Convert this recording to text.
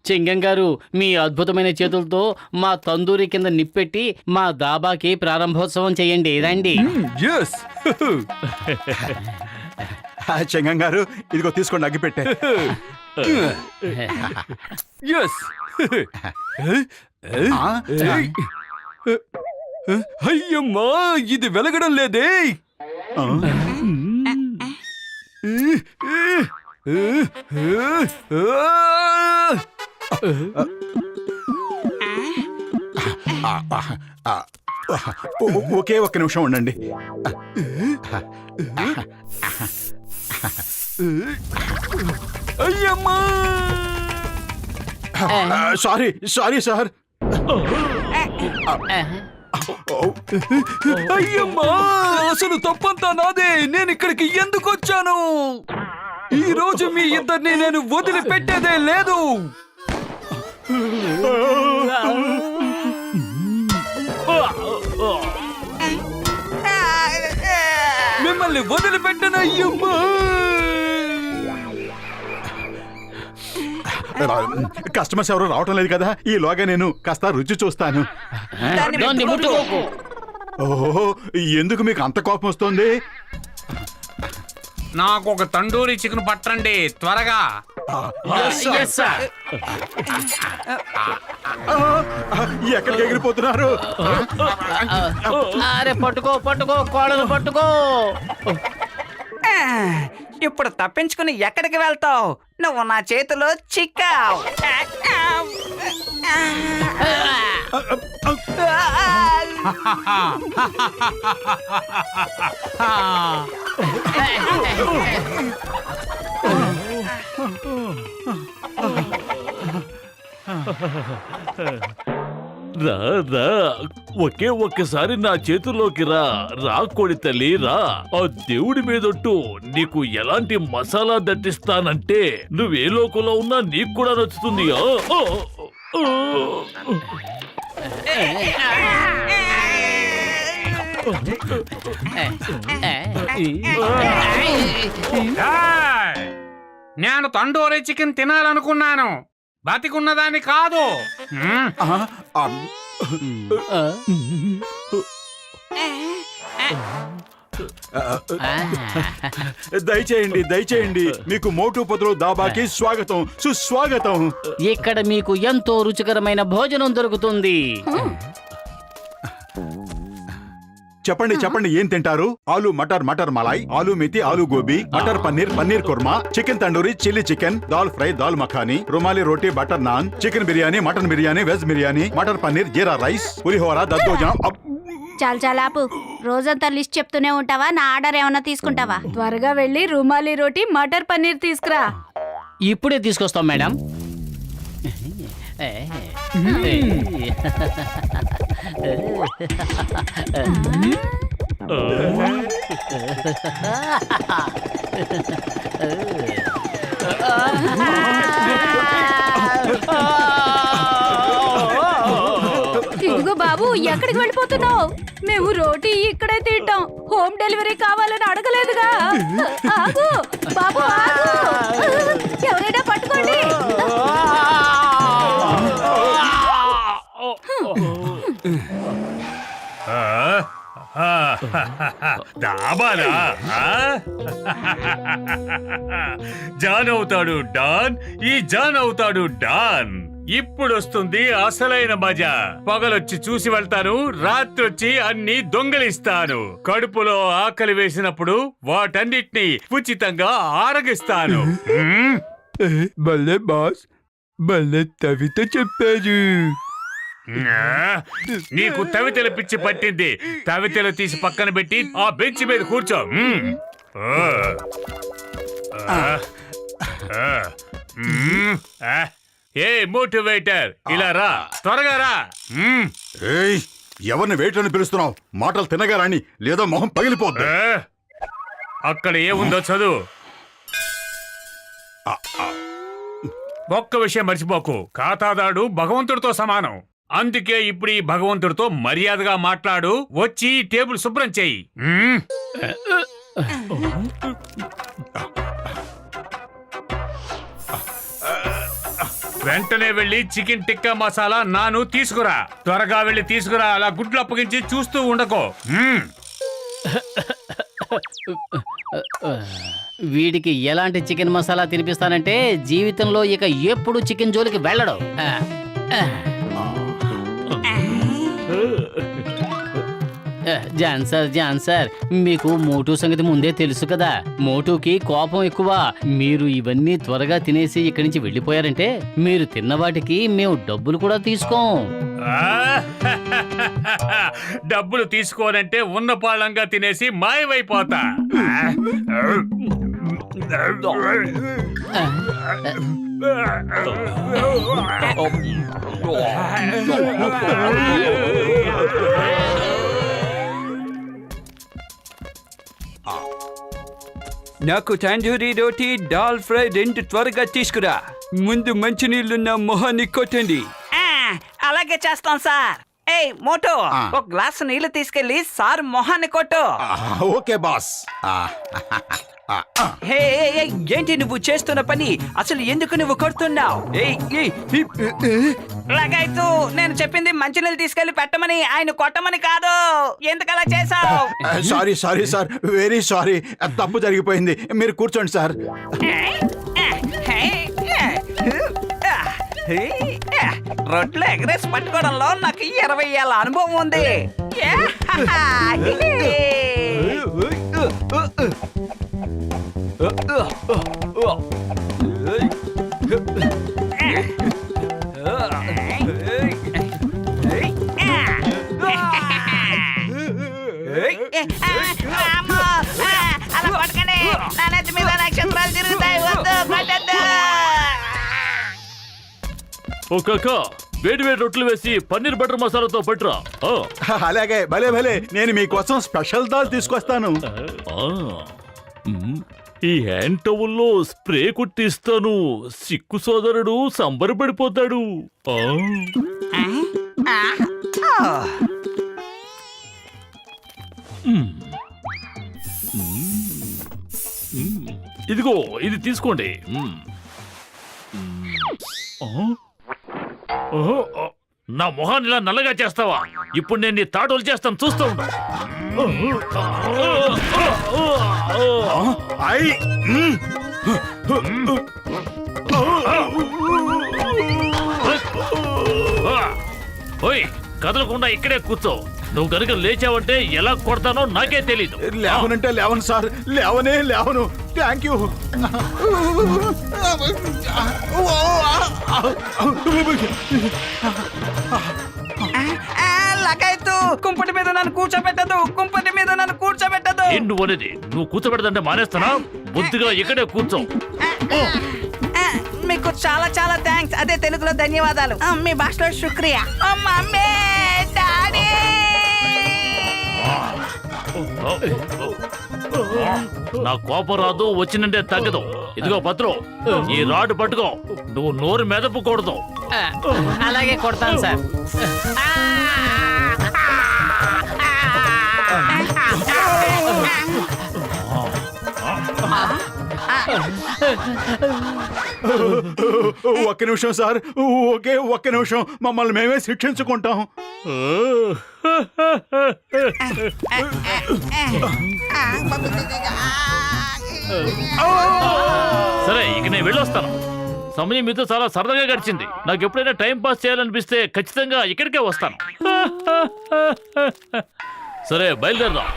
చింగం గారు, మీ అద్భుతమైన చేతులతో మా తందూరి కింద నిప్పెట్టి మా దాబాకి ప్రారంభోత్సవం చేయండి. రండి. చెంగం గారు, ఇదిగో తీసుకోండి అగ్గిపెట్టే. అయ్యమ్మా, ఇది వెలగడం లేదే. ఒకే ఒక్క నిమిషం ఉండండి. అయ్యమ్మా, సారీ సారీ సార్. అయ్యమ్మా, అసలు తప్పంతా నాదే. నేను ఇక్కడికి ఎందుకు వచ్చాను? ఈ రోజు మీ ఇద్దరిని నేను వదిలిపెట్టేదే లేదు. మిమ్మల్ని వదిలిపెట్టను. అయ్యమ్మా, కస్టమర్స్ ఎవరు రావటం లేదు కదా, ఈలోగా నేను కాస్త రుచి చూస్తాను. ఓహో, ఎందుకు మీకు అంత కోపం వస్తుంది? నాకు ఒక తండూరి చికెన్ పట్టండి త్వరగా. ఎక్కడికి ఎగిరిపోతున్నారు? అరే పట్టుకో పట్టుకో, కోడలు పట్టుకో. ఇప్పుడు తప్పించుకుని ఎక్కడికి వెళ్తావు? నువ్వు నా చేతిలో చిక్కావు. రా రా, ఒకే ఒక్కసారి నా చేతుల్లోకి రా. రా కోడి తల్లి, రా. ఆ దేవుడి మీదొట్టు, నీకు ఎలాంటి మసాలా దట్టిస్తానంటే నువ్వే లోకంలో ఉన్నా నీకు కూడా నచ్చుతుంది. నేను తండూరి చికెన్ తినాలనుకున్నాను, బతికున్నదాన్ని కాదు. దయచేయండి దయచేయండి, మీకు మోటు పొదలు దాబాకి స్వాగతం, సుస్వాగతం. ఇక్కడ మీకు ఎంతో రుచికరమైన భోజనం దొరుకుతుంది. చెప్పండి చెప్పండి, ఏం తింటారు? ఆలు మటర్ మటర్ మలాయ్, ఆలు methi aloo gobi, matar paneer paneer kurma, chicken tandoori chilli chicken, dal fry dal makhani, rumali roti butter naan, chicken biryani mutton biryani veg biryani, matar paneer జీరా రైస్, పులిహోర దద్దోజనం. చాలు చాలు ఆపు. రోజంతా లిస్ట్ చెప్తూనే ఉంటావా? నా ఆర్డర్ ఏమన్నా తీసుకుంటావా? త్వరగా వెళ్ళి రుమాలి రోటీ మటర్ పన్నీర్ తీసుకురా. ఇప్పుడే తీసుకొస్తాం మేడం. ఇదిగో బాబు, ఎక్కడికి వెళ్ళిపోతున్నావు? మేము రోటీ ఇక్కడే తింటాం, హోమ్ డెలివరీ కావాలని అడగలేదుగా. ఆగు బాబు, ఆగు. ఎవరైనా పట్టుకోండి. దాబానా? జాన్ అవుతాడు డాన్, ఈ జాన్ అవుతాడు డాన్. ఇప్పుడొస్తుంది అసలైన మజా. పగలొచ్చి చూసి వెళ్తాను, రాత్రొచ్చి అన్ని దొంగలిస్తాను. కడుపులో ఆకలి వేసినప్పుడు వాటన్నిటినీ ఉచితంగా ఆరగిస్తాను. భలే బాస్, భలే తవితో చెప్పారు. నీకు తవితెల పిచ్చి పట్టింది. తవితెలు తీసి పక్కన పెట్టి ఆ బెంచ్ మీద కూర్చో. ఏ మోటివేటర్, ఇలా రా, త్వరగా రా. ఎవరిని వెయిట్ అని పిలుస్తున్నావు? మాటలు తినగా రాని, లేదా మొహం పగిలిపోద్ది. అక్కడ ఏముందో చదువు. ఒక్క విషయం మర్చిపోకు, ఖాతాదారుడు భగవంతుడితో సమానం. అందుకే ఇప్పుడు ఈ భగవంతుడితో మర్యాదగా మాట్లాడు, వచ్చి ఈ టేబుల్ శుభ్రం చెయ్యి. వెంటనే వెళ్ళి చికెన్ టిక్కా మసాలా నాను తీసుకురా. త్వరగా వెళ్ళి తీసుకురా. అలా గుడ్లు అప్పగించి చూస్తూ ఉండకో. వీడికి ఎలాంటి చికెన్ మసాలా తినిపిస్తానంటే జీవితంలో ఇక ఎప్పుడు చికెన్ జోలికి వెళ్ళడు. జాన్ సార్ మీకు మోటూ సంగతి ముందే తెలుసు కదా. మోటూకి కోపం ఎక్కువ. మీరు ఇవన్నీ త్వరగా తినేసి ఇక్కడి నుంచి వెళ్ళిపోయారంటే మీరు తిన్న వాటికి మేము డబ్బులు కూడా తీసుకోం. డబ్బులు తీసుకోనంటే ఉన్న పాళంగా తినేసి మాయమైపోతా. నాకు తందూరి రోటీ దాల్ ఫ్రై 2 త్వరగా తీసుకురా. ముందు మంచినీళ్ళున్న మొహాన్ని కొట్టండి. అలాగే చేస్తాం సార్. ఏయ్ మోటో, ఒక గ్లాసు నీళ్లు తీసుకెళ్లి సార్ మొహాన్ని కొట్టు. Okay boss. హే ఏంటి నువ్వు చేస్తున్న పని? అసలు ఎందుకు నువ్వు కొడుతున్నావు? లగైతూ నేను చెప్పింది మంచినీళ్ళు తీసుకెళ్లి పెట్టమని, ఆయన కొట్టమని కాదు. ఎందుకలా చేసావు? Sorry sorry sir, very sorry. తప్పు జరిగిపోయింది. మీరు కూర్చోండి సార్. రొట్టెలు ఎగరేసి పట్టుకోవడంలో నాకు 20 ఏళ్ళ అనుభవం ఉంది. అలా పట్టుకండి. నా నెత్తి మీద నక్షత్రాలు తిరుగుతాయి. వద్దు, కొట్టద్దు. ఓ కాకా, వేడి వేడి రొట్టెలు వేసి పన్నీర్ బటర్ మసాలాతో పట్టురా. అలాగే, భలే భలే. నేను మీకోసం స్పెషల్ దాల్ తీసుకొస్తాను. ఈ హ్యాండ్ టవల్లో స్ప్రే కుట్టిస్తాను. సిక్కు సోదరుడు సంబరపడిపోతాడు. ఇదిగో ఇది తీసుకోండి. నా మొహాన్ని ఇలా నల్లగా చేస్తావా? ఇప్పుడు నేను నీ తాటోలు చేస్తాను, చూస్తూ ఉంటా. ఓయ్, కదలకుండా ఇక్కడే కూర్చో. నువ్వు కనుక లేచావంటే ఎలా కొడతానో నాకే తెలీదు. లేవనంటే లేవను సార్, లేవనే లేవను. Thank you. లగైతూ కుంపటి మీద నన్ను కూర్చోబెట్టదు. కుంపటి మీద నన్ను కూర్చోబెట్టదు. నువ్వు అనేది నువ్వు కూర్చోబెడదంటే మానేస్తానా? బుద్ధిగా ఇక్కడే కూర్చో. మీకు చాలా చాలా థ్యాంక్స్. అదే తెలుగులో ధన్యవాదాలు. మీ భాషలో శుక్రియా. Mummy, daddy. నా కోపం రాదు, వచ్చినంటే తగ్గదు. ఇదిగో పత్రు, ఈ రాడ్ పట్టుకో. నువ్వు నోరు మెదపకూడదు. అలాగే కొడతాను సార్. ఒక్క నిమిషం సార్, ఒక్క నిమిషం. మమ్మల్ని మేమే శిక్షించుకుంటాం. సరే, ఇక నేను వెళ్ళొస్తాను. సమయం మీతో చాలా సరదాగా గడిచింది. నాకు ఎప్పుడైనా టైం పాస్ చేయాలనిపిస్తే ఖచ్చితంగా ఇక్కడికే వస్తాను. సరే, బయలుదేరదాం.